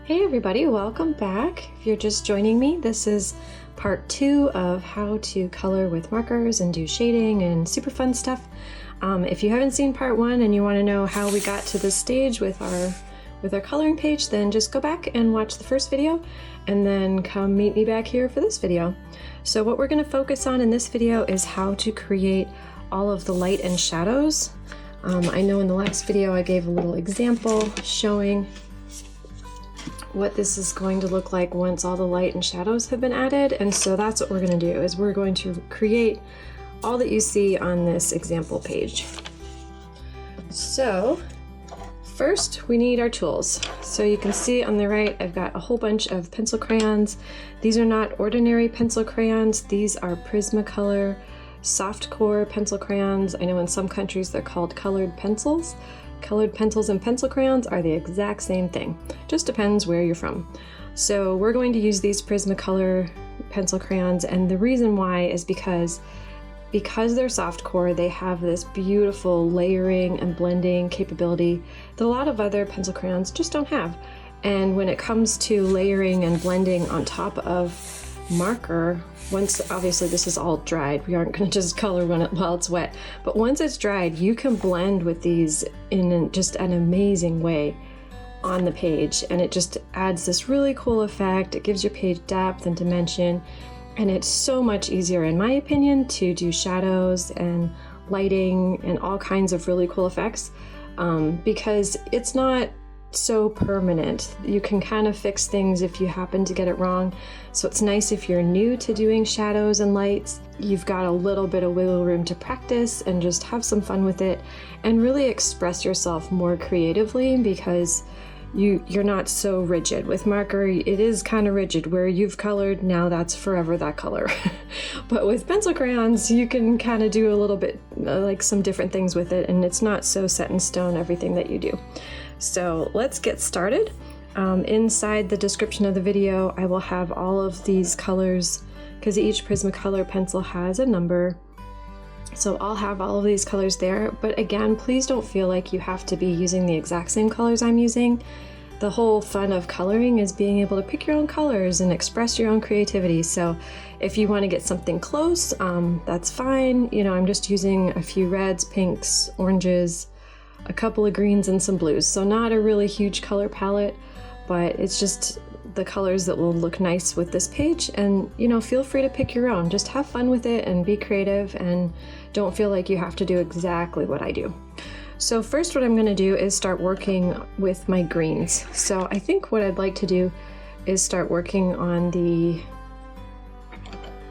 Hey everybody, welcome back. If you're just joining me, this is part 2 of how to color with markers and do shading and super fun stuff. If you haven't seen part 1 and you want to know how we got to this stage with our coloring page, then just go back and watch the first video and then come meet me back here for this video. So what we're going to focus on in this video is how to create all of the light and shadows. I know in the last video I gave a little example showing what this is going to look like once all the light and shadows have been added, and so that's what we're going to do, is we're going to create all that you see on this example page. So first we need our tools. So you can see on the right I've got a whole bunch of pencil crayons. These are not ordinary pencil crayons, these are Prismacolor soft core pencil crayons. I know in some countries they're called colored pencils. Colored pencils and pencil crayons are the exact same thing. Just depends where you're from. So we're going to use these Prismacolor pencil crayons, and the reason why is because they're soft core, they have this beautiful layering and blending capability that a lot of other pencil crayons just don't have. And when it comes to layering and blending on top of marker, once obviously this is all dried, we aren't going to just color while it's wet, but once it's dried you can blend with these in just an amazing way on the page, and it just adds this really cool effect. It gives your page depth and dimension, and it's so much easier in my opinion to do shadows and lighting and all kinds of really cool effects because it's not so permanent. You can kind of fix things if you happen to get it wrong. So it's nice if you're new to doing shadows and lights. You've got a little bit of wiggle room to practice and just have some fun with it and really express yourself more creatively, because you're not so rigid. With marker, it is kind of rigid. Where you've colored, now that's forever that color. But with pencil crayons, you can kind of do a little bit like some different things with it, and it's not so set in stone everything that you do. So let's get started. Inside the description of the video I will have all of these colors, because each Prismacolor pencil has a number. So I'll have all of these colors there, but again, please don't feel like you have to be using the exact same colors I'm using. The whole fun of coloring is being able to pick your own colors and express your own creativity. So if you want to get something close, that's fine. You know, I'm just using a few reds, pinks, oranges, a couple of greens, and some blues. So not a really huge color palette, but it's just the colors that will look nice with this page. And you know, feel free to pick your own. Just have fun with it and be creative, and don't feel like you have to do exactly what I do. So first what I'm going to do is start working with my greens. So I think what I'd like to do is start working on the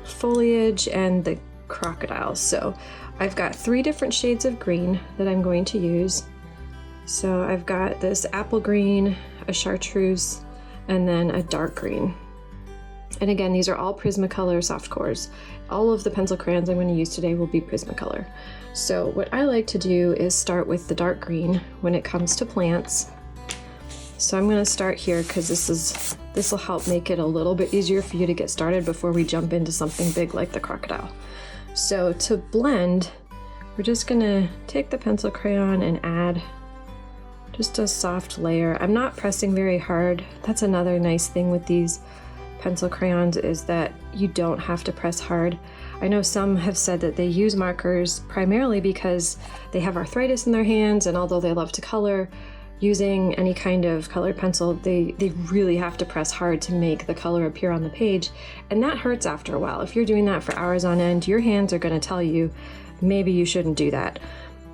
foliage and the crocodile. So I've got 3 different shades of green that I'm going to use. So I've got this apple green, a chartreuse, and then a dark green. And again, these are all Prismacolor soft cores. All of the pencil crayons I'm going to use today will be Prismacolor. So what I like to do is start with the dark green when it comes to plants. So I'm going to start here because this will help make it a little bit easier for you to get started before we jump into something big like the crocodile. So to blend, we're just going to take the pencil crayon and add just a soft layer. I'm not pressing very hard. That's another nice thing with these pencil crayons, is that you don't have to press hard. I know some have said that they use markers primarily because they have arthritis in their hands, and although they love to color, using any kind of colored pencil, they really have to press hard to make the color appear on the page, and that hurts after a while. If you're doing that for hours on end, your hands are going to tell you maybe you shouldn't do that.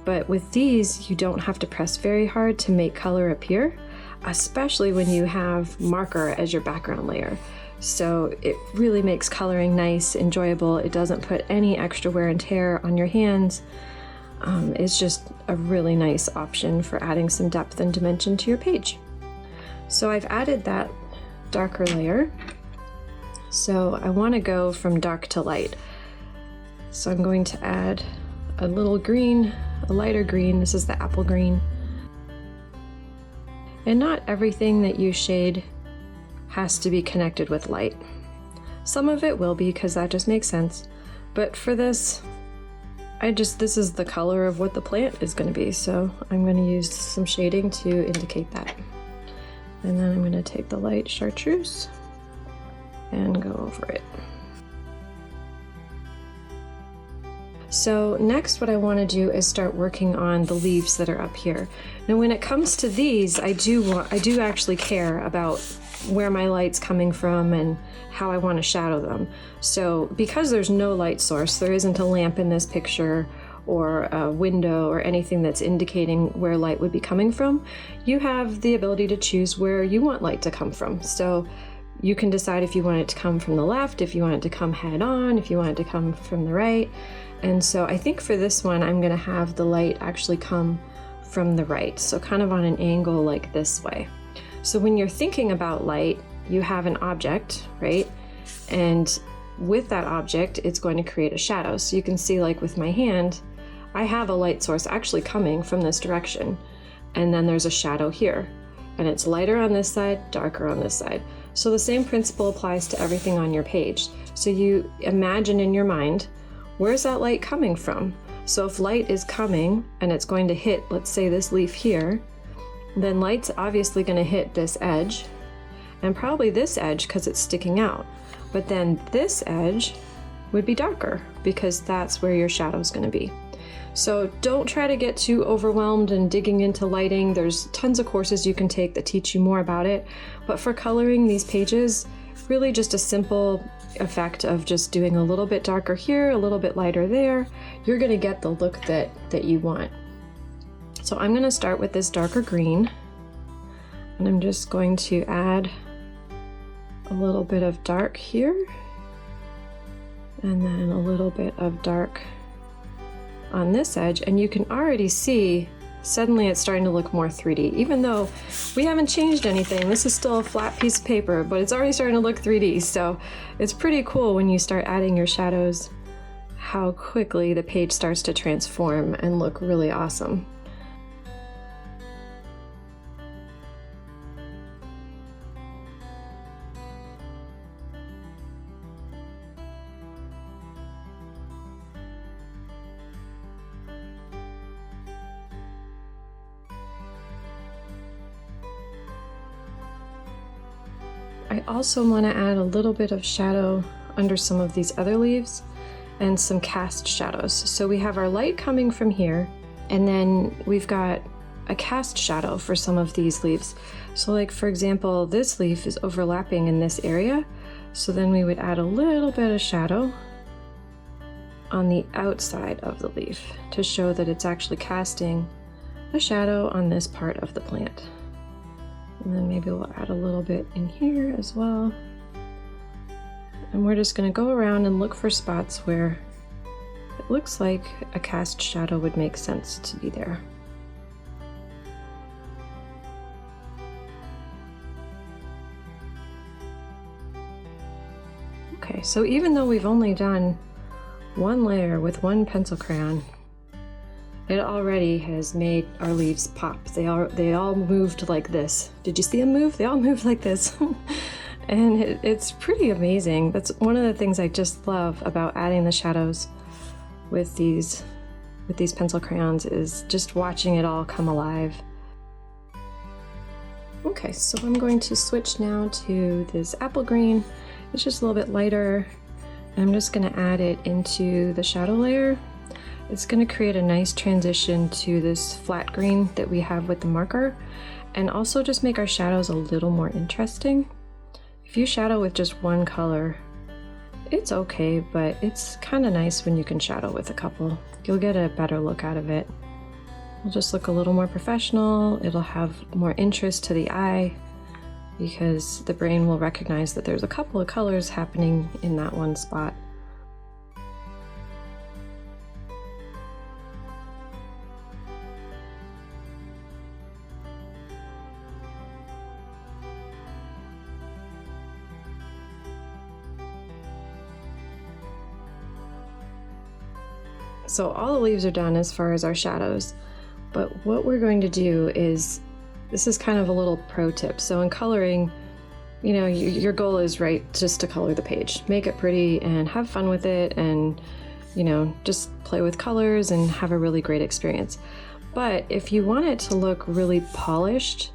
But with these, you don't have to press very hard to make color appear, especially when you have marker as your background layer. So it really makes coloring nice, enjoyable. It doesn't put any extra wear and tear on your hands. It's just a really nice option for adding some depth and dimension to your page. So I've added that darker layer. So I want to go from dark to light. So I'm going to add a little green, a lighter green. This is the apple green. And not everything that you shade has to be connected with light. Some of it will be, because that just makes sense. But for this, this is the color of what the plant is going to be, so I'm going to use some shading to indicate that. And then I'm going to take the light chartreuse and go over it. So next what I want to do is start working on the leaves that are up here. Now when it comes to these, I do actually care about where my light's coming from and how I want to shadow them. So because there's no light source, there isn't a lamp in this picture or a window or anything that's indicating where light would be coming from, you have the ability to choose where you want light to come from. So you can decide if you want it to come from the left, if you want it to come head on, if you want it to come from the right. And so I think for this one, I'm gonna have the light actually come from the right. So kind of on an angle like this way. So when you're thinking about light, you have an object, right? And with that object, it's going to create a shadow. So you can see like with my hand, I have a light source actually coming from this direction. And then there's a shadow here. And it's lighter on this side, darker on this side. So the same principle applies to everything on your page. So you imagine in your mind, where's that light coming from? So if light is coming and it's going to hit, let's say this leaf here, then light's obviously going to hit this edge and probably this edge because it's sticking out. But then this edge would be darker because that's where your shadow is going to be. So don't try to get too overwhelmed and digging into lighting. There's tons of courses you can take that teach you more about it. But for coloring these pages, really just a simple effect of just doing a little bit darker here, a little bit lighter there. You're going to get the look that you want. So I'm going to start with this darker green, and I'm just going to add a little bit of dark here, and then a little bit of dark on this edge, and you can already see suddenly it's starting to look more 3D. Even though we haven't changed anything, this is still a flat piece of paper, but it's already starting to look 3D. So it's pretty cool when you start adding your shadows, how quickly the page starts to transform and look really awesome. I also want to add a little bit of shadow under some of these other leaves and some cast shadows. So we have our light coming from here, and then we've got a cast shadow for some of these leaves. So like for example, this leaf is overlapping in this area. So then we would add a little bit of shadow on the outside of the leaf to show that it's actually casting a shadow on this part of the plant. And then maybe we'll add a little bit in here as well. And we're just going to go around and look for spots where it looks like a cast shadow would make sense to be there. Okay, so even though we've only done one layer with one pencil crayon, it already has made our leaves pop. They all moved like this. Did you see them move? They all moved like this. And it's pretty amazing. That's one of the things I just love about adding the shadows with these pencil crayons, is just watching it all come alive. Okay, so I'm going to switch now to this apple green. It's just a little bit lighter. I'm just going to add it into the shadow layer. It's going to create a nice transition to this flat green that we have with the marker, and also just make our shadows a little more interesting. If you shadow with just one color, it's okay, but it's kind of nice when you can shadow with a couple. You'll get a better look out of it. It'll just look a little more professional. It'll have more interest to the eye because the brain will recognize that there's a couple of colors happening in that one spot. So all the leaves are done as far as our shadows, but what we're going to do is, this is kind of a little pro tip. So in coloring, you know, your goal is, right, just to color the page, make it pretty and have fun with it, and, you know, just play with colors and have a really great experience. But if you want it to look really polished,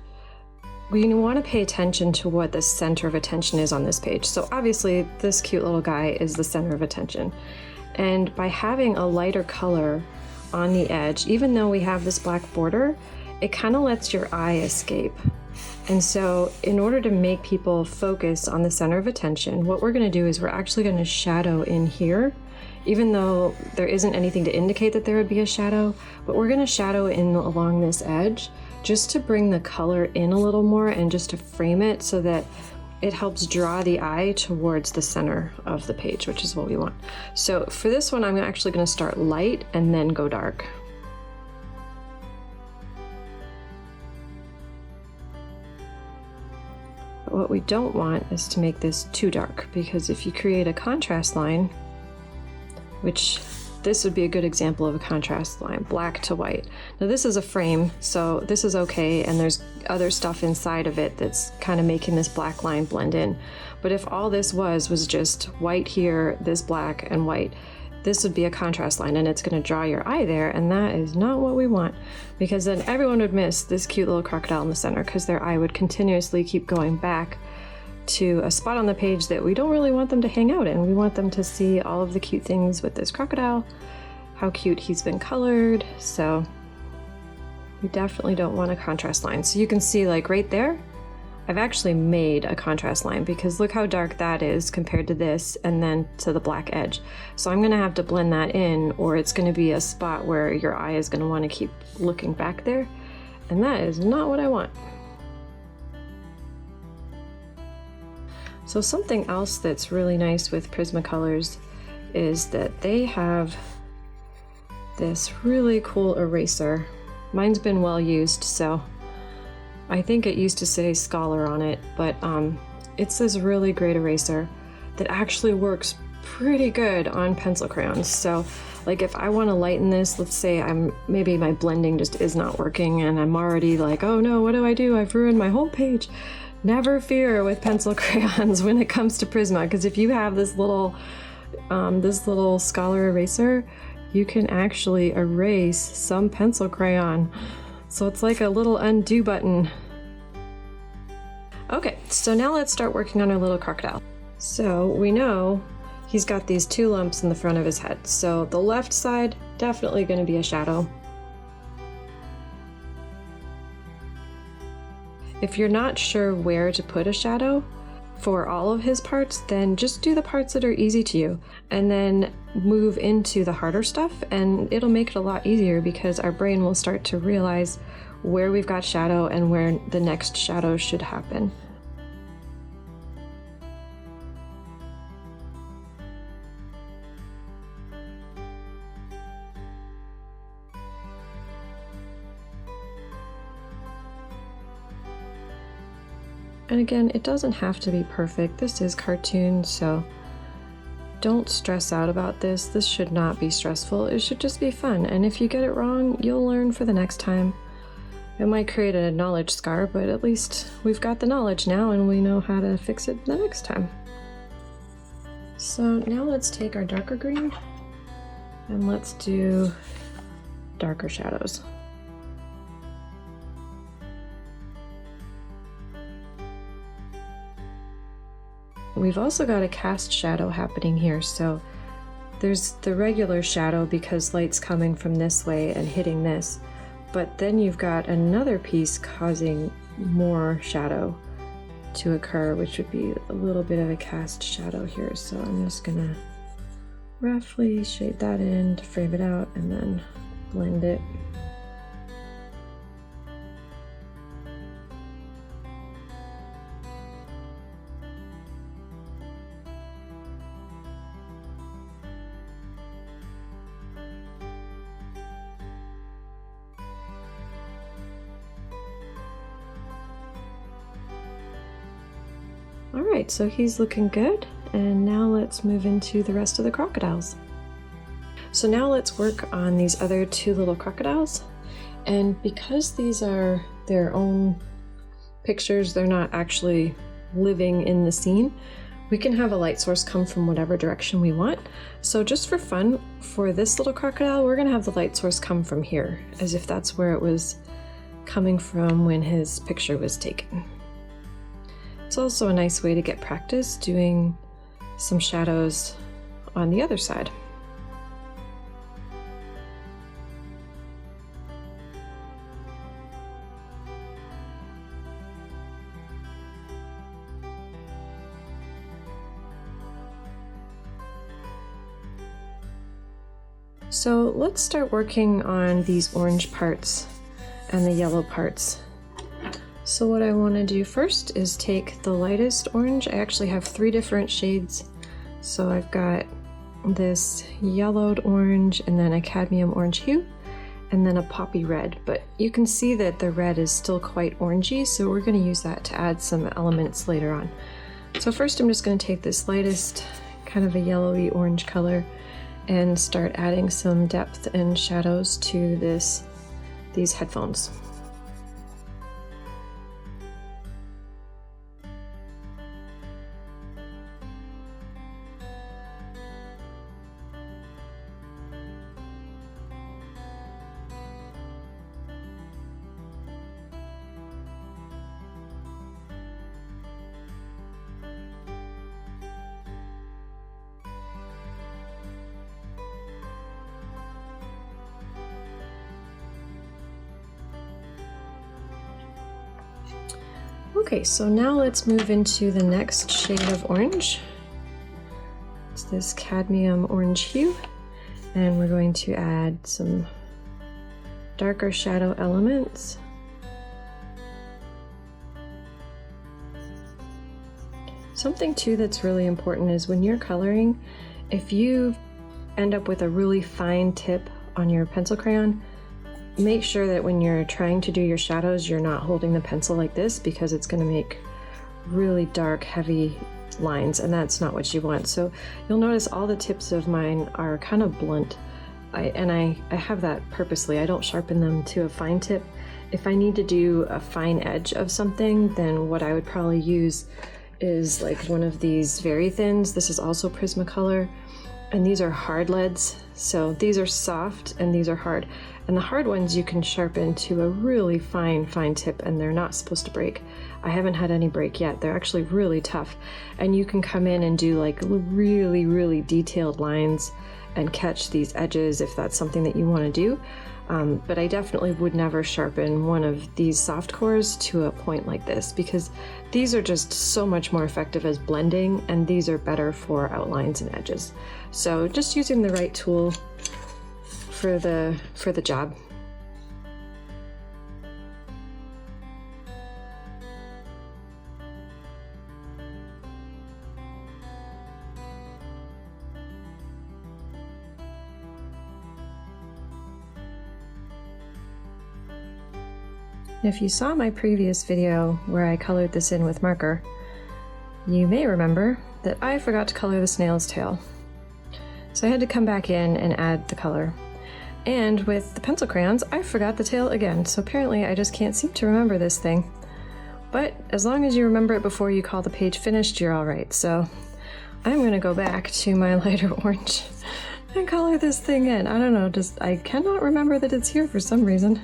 we want to pay attention to what the center of attention is on this page. So obviously this cute little guy is the center of attention. And by having a lighter color on the edge, even though we have this black border, it kind of lets your eye escape. And so in order to make people focus on the center of attention, what we're going to do is we're actually going to shadow in here, even though there isn't anything to indicate that there would be a shadow, but we're going to shadow in along this edge just to bring the color in a little more and just to frame it so that it helps draw the eye towards the center of the page, which is what we want. So for this one, I'm actually going to start light and then go dark. But what we don't want is to make this too dark, because if you create a contrast line, which this would be a good example of a contrast line, black to white. Now this is a frame, so this is okay, and there's other stuff inside of it that's kind of making this black line blend in. But if all this was just white here, this black and white, this would be a contrast line, and it's going to draw your eye there, and that is not what we want, because then everyone would miss this cute little crocodile in the center, because their eye would continuously keep going back to a spot on the page that we don't really want them to hang out in. We want them to see all of the cute things with this crocodile, how cute he's been colored. So we definitely don't want a contrast line. So you can see, like right there, I've actually made a contrast line, because look how dark that is compared to this and then to the black edge. So I'm gonna have to blend that in, or it's gonna be a spot where your eye is gonna want to keep looking back there, and that is not what I want. So something else that's really nice with Prismacolors is that they have this really cool eraser. Mine's been well used, so I think it used to say Scholar on it, but it's this really great eraser that actually works pretty good on pencil crayons. So like if I want to lighten this, let's say maybe my blending just is not working and I'm already like, oh no, what do? I've ruined my whole page. Never fear with pencil crayons when it comes to Prisma, because if you have this little Scholar eraser, you can actually erase some pencil crayon. So it's like a little undo button. Okay, so now let's start working on our little crocodile. So we know he's got these two lumps in the front of his head. So the left side, definitely going to be a shadow. If you're not sure where to put a shadow for all of his parts, then just do the parts that are easy to you and then move into the harder stuff, and it'll make it a lot easier because our brain will start to realize where we've got shadow and where the next shadow should happen. And again, it doesn't have to be perfect. This is cartoon, so don't stress out about this. This should not be stressful. It should just be fun. And if you get it wrong, you'll learn for the next time. It might create a knowledge scar, but at least we've got the knowledge now and we know how to fix it the next time. So now let's take our darker green and let's do darker shadows. We've also got a cast shadow happening here, so there's the regular shadow because light's coming from this way and hitting this, but then you've got another piece causing more shadow to occur, which would be a little bit of a cast shadow here. So I'm just gonna roughly shade that in to frame it out and then blend it. Alright, so he's looking good, and now let's move into the rest of the crocodiles. So now let's work on these other two little crocodiles, and because these are their own pictures, they're not actually living in the scene, we can have a light source come from whatever direction we want. So just for fun, for this little crocodile, we're going to have the light source come from here, as if that's where it was coming from when his picture was taken. It's also a nice way to get practice doing some shadows on the other side. So let's start working on these orange parts and the yellow parts. So what I want to do first is take the lightest orange. I actually have 3 different shades. So I've got this yellowed orange and then a cadmium orange hue and then a poppy red. But you can see that the red is still quite orangey, so we're going to use that to add some elements later on. So first I'm just going to take this lightest kind of a yellowy orange color and start adding some depth and shadows to these headphones. Okay, so now let's move into the next shade of orange. It's this cadmium orange hue, and we're going to add some darker shadow elements. Something too that's really important is when you're coloring, if you end up with a really fine tip on your pencil crayon, make sure that when you're trying to do your shadows, you're not holding the pencil like this, because it's going to make really dark, heavy lines, and that's not what you want. So you'll notice all the tips of mine are kind of blunt. I have that purposely. I don't sharpen them to a fine tip. If I need to do a fine edge of something, then what I would probably use is like one of these very thins. This is also Prismacolor, and these are hard leads. So these are soft and these are hard. And the hard ones you can sharpen to a really fine tip, and they're not supposed to break. I haven't had any break yet. They're actually really tough. And you can come in and do like really detailed lines and catch these edges if that's something that you want to do. But I definitely would never sharpen one of these soft cores to a point like this, because these are just so much more effective as blending, and these are better for outlines and edges. So just using the right tool for the job. If you saw my previous video where I colored this in with marker, you may remember that I forgot to color the snail's tail. So I had to come back in and add the color. And with the pencil crayons, I forgot the tail again, so apparently I just can't seem to remember this thing. But as long as you remember it before you call the page finished, you're alright. So I'm gonna go back to my lighter orange and color this thing in. I don't know, I cannot remember that it's here for some reason.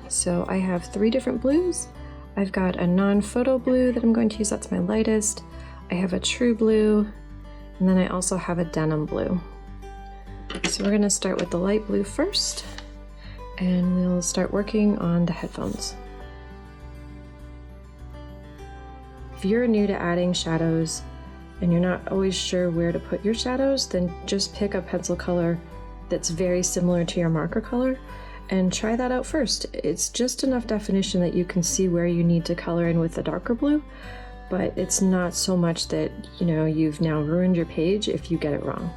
So I have 3 different blues. I've got a non-photo blue that I'm going to use, that's my lightest. I have a true blue, and then I also have a denim blue. So we're going to start with the light blue first, and we'll start working on the headphones. If you're new to adding shadows and you're not always sure where to put your shadows, then just pick a pencil color that's very similar to your marker color and try that out first. It's just enough definition that you can see where you need to color in with the darker blue, but it's not so much that, you know, you've now ruined your page if you get it wrong.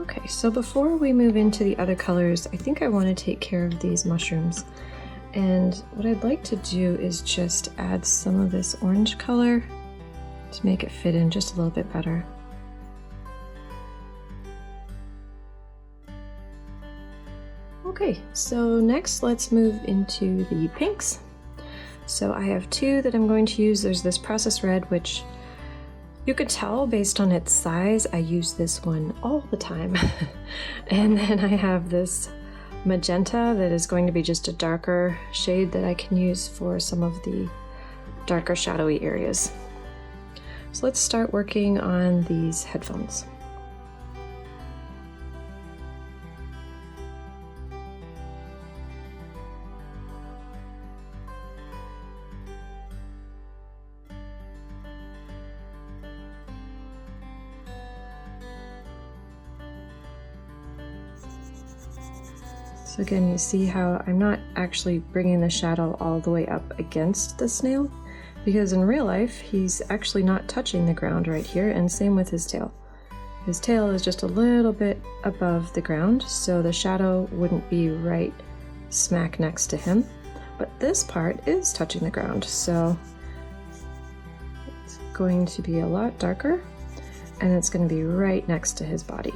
Okay, so before we move into the other colors, I think I want to take care of these mushrooms. And what I'd like to do is just add some of this orange color to make it fit in just a little bit better. Okay, so next let's move into the pinks. So I have two that I'm going to use. There's this processed red, which you could tell based on its size, I use this one all the time. And then I have this magenta that is going to be just a darker shade that I can use for some of the darker shadowy areas. So let's start working on these headphones. So again, you see how I'm not actually bringing the shadow all the way up against the snail, because in real life, he's actually not touching the ground right here, and same with his tail. His tail is just a little bit above the ground, so the shadow wouldn't be right smack next to him. But this part is touching the ground, so it's going to be a lot darker, and it's going to be right next to his body.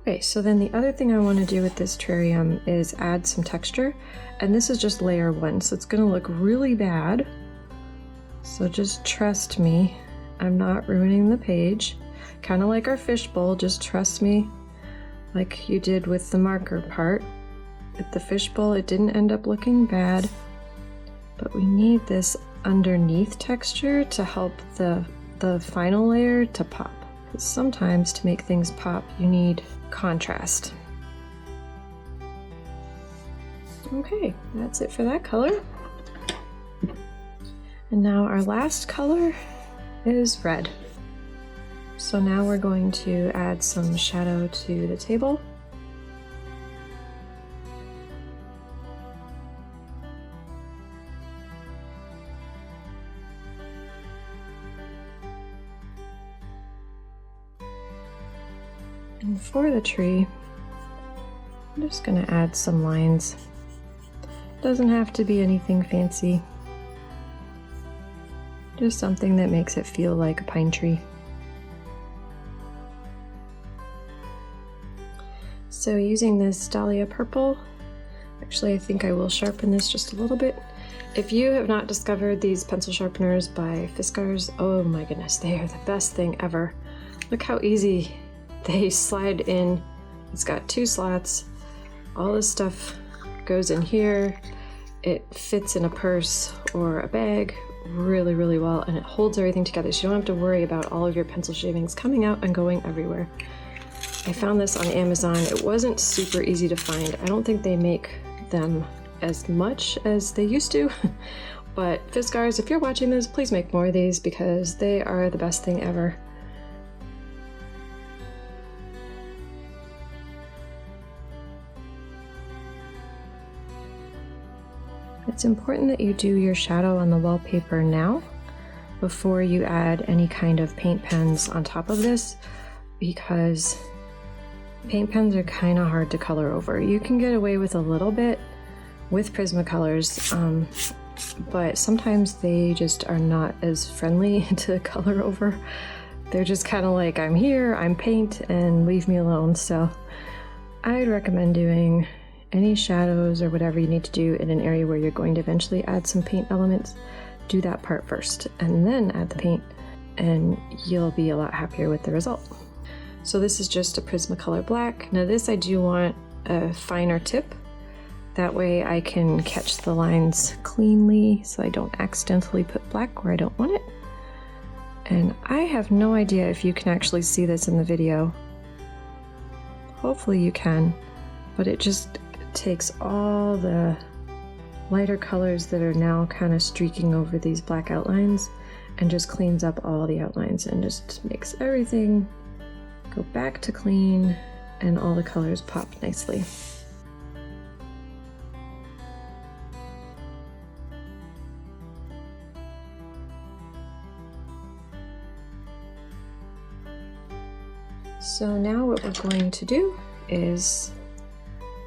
Okay, so then the other thing I want to do with this terrarium is add some texture, and this is just layer one, so it's going to look really bad. So just trust me, I'm not ruining the page. Kind of like our fishbowl, just trust me, like you did with the marker part. With the fishbowl, it didn't end up looking bad, but we need this underneath texture to help the final layer to pop. Because sometimes to make things pop, you need contrast. Okay, that's it for that color. And now our last color is red. So now we're going to add some shadow to the table. And for the tree, I'm just going to add some lines. Doesn't have to be anything fancy. Just something that makes it feel like a pine tree. So using this Dahlia purple, actually I think I will sharpen this just a little bit. If you have not discovered these pencil sharpeners by Fiskars, oh my goodness, they are the best thing ever. Look how easy they slide in. It's got two slots. All this stuff goes in here. It fits in a purse or a bag really, really well, and it holds everything together, so you don't have to worry about all of your pencil shavings coming out and going everywhere. I found this on Amazon. It wasn't super easy to find. I don't think they make them as much as they used to, but Fiskars, if you're watching this, please make more of these because they are the best thing ever. It's important that you do your shadow on the wallpaper now before you add any kind of paint pens on top of this, because paint pens are kind of hard to color over. You can get away with a little bit with Prismacolors, but sometimes they just are not as friendly to color over. They're just kind of like, I'm here, I'm paint, and leave me alone. So I'd recommend doing any shadows or whatever you need to do in an area where you're going to eventually add some paint elements. Do that part first and then add the paint, and you'll be a lot happier with the result. So this is just a Prismacolor black. Now this I do want a finer tip. That way I can catch the lines cleanly so I don't accidentally put black where I don't want it. And I have no idea if you can actually see this in the video. Hopefully you can, but it just takes all the lighter colors that are now kind of streaking over these black outlines and just cleans up all the outlines and just makes everything go back to clean and all the colors pop nicely. So now what we're going to do is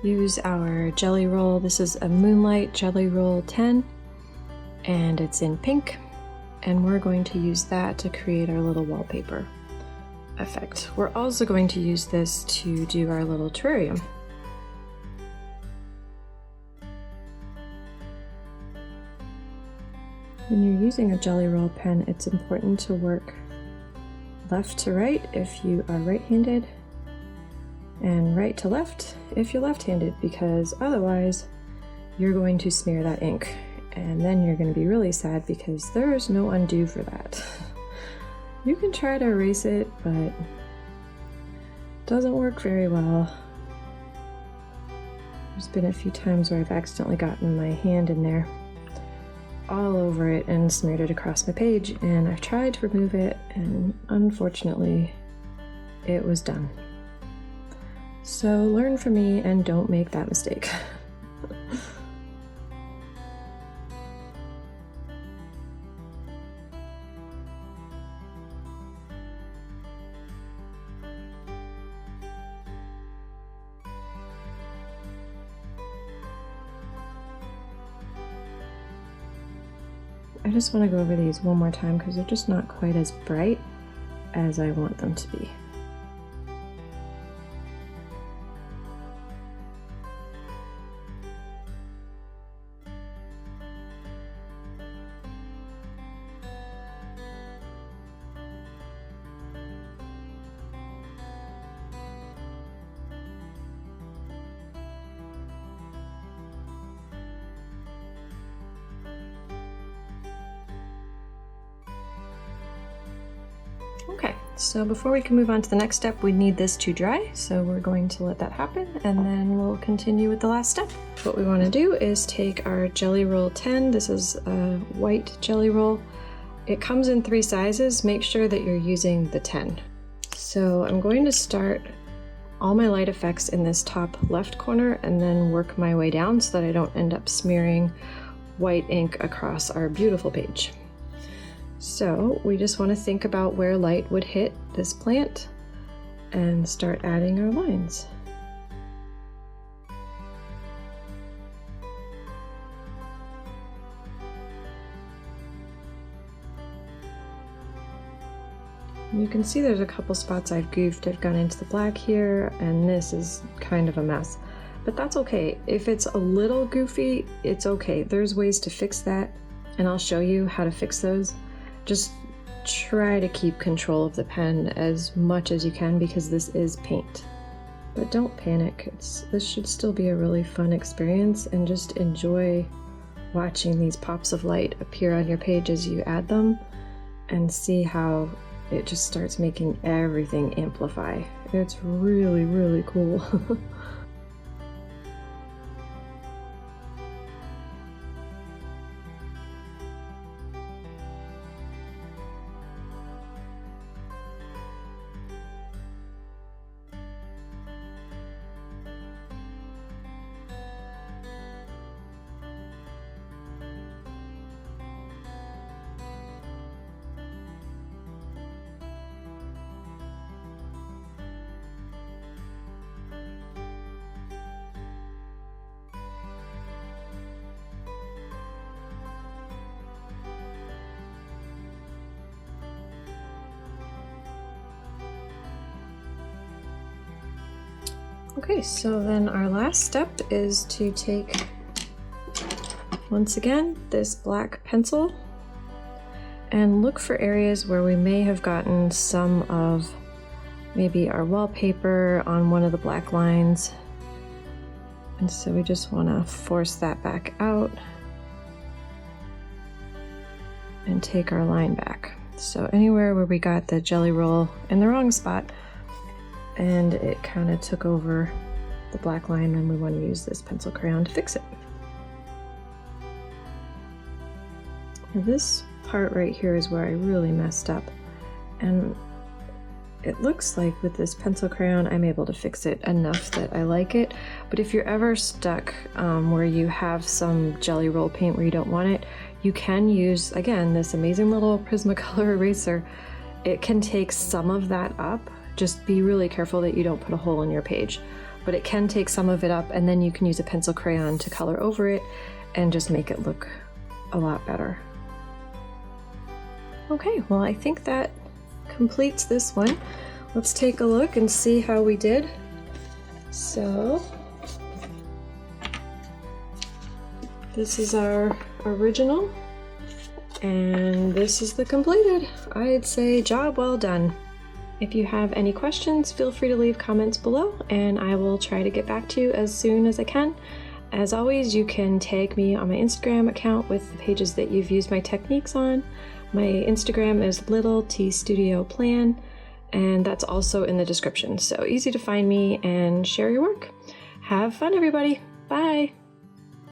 use our jelly roll. This is a Moonlight Jelly Roll 10 and it's in pink, and we're going to use that to create our little wallpaper effect. We're also going to use this to do our little terrarium. When you're using a jelly roll pen, it's important to work left to right if you are right-handed, and right to left if you're left-handed, because otherwise you're going to smear that ink, and then you're going to be really sad because there's no undo for that. You can try to erase it, but it doesn't work very well. There's been a few times where I've accidentally gotten my hand in there all over it and smeared it across my page, and I've tried to remove it, and unfortunately it was done. So learn from me and don't make that mistake. I just want to go over these one more time because they're just not quite as bright as I want them to be. Okay, so before we can move on to the next step, we need this to dry, so we're going to let that happen and then we'll continue with the last step. What we want to do is take our Jelly Roll 10. This is a white jelly roll. It comes in 3 sizes. Make sure that you're using the 10. So I'm going to start all my light effects in this top left corner and then work my way down so that I don't end up smearing white ink across our beautiful page. So we just want to think about where light would hit this plant and start adding our lines. You can see there's a couple spots I've goofed. I've gone into the black here, and this is kind of a mess. But that's okay. If it's a little goofy, it's okay. There's ways to fix that, and I'll show you how to fix those. Just try to keep control of the pen as much as you can because this is paint. But don't panic. This should still be a really fun experience, and just enjoy watching these pops of light appear on your page as you add them and see how it just starts making everything amplify. It's really, really cool. Okay, so then our last step is to take, once again, this black pencil and look for areas where we may have gotten some of maybe our wallpaper on one of the black lines. And so we just want to force that back out and take our line back. So anywhere where we got the jelly roll in the wrong spot, and it kind of took over the black line, and we want to use this pencil crayon to fix it. Now this part right here is where I really messed up, and it looks like with this pencil crayon I'm able to fix it enough that I like it. But if you're ever stuck where you have some jelly roll paint where you don't want it, you can use, again, this amazing little Prismacolor eraser. It can take some of that up just be really careful that you don't put a hole in your page. But it can take some of it up, and then you can use a pencil crayon to color over it and just make it look a lot better. Okay, well, I think that completes this one. Let's take a look and see how we did. So this is our original, and this is the completed. I'd say job well done. If you have any questions, feel free to leave comments below, and I will try to get back to you as soon as I can. As always, you can tag me on my Instagram account with the pages that you've used my techniques on. My Instagram is Little T Studio Plan, and that's also in the description. So easy to find me and share your work. Have fun, everybody. Bye.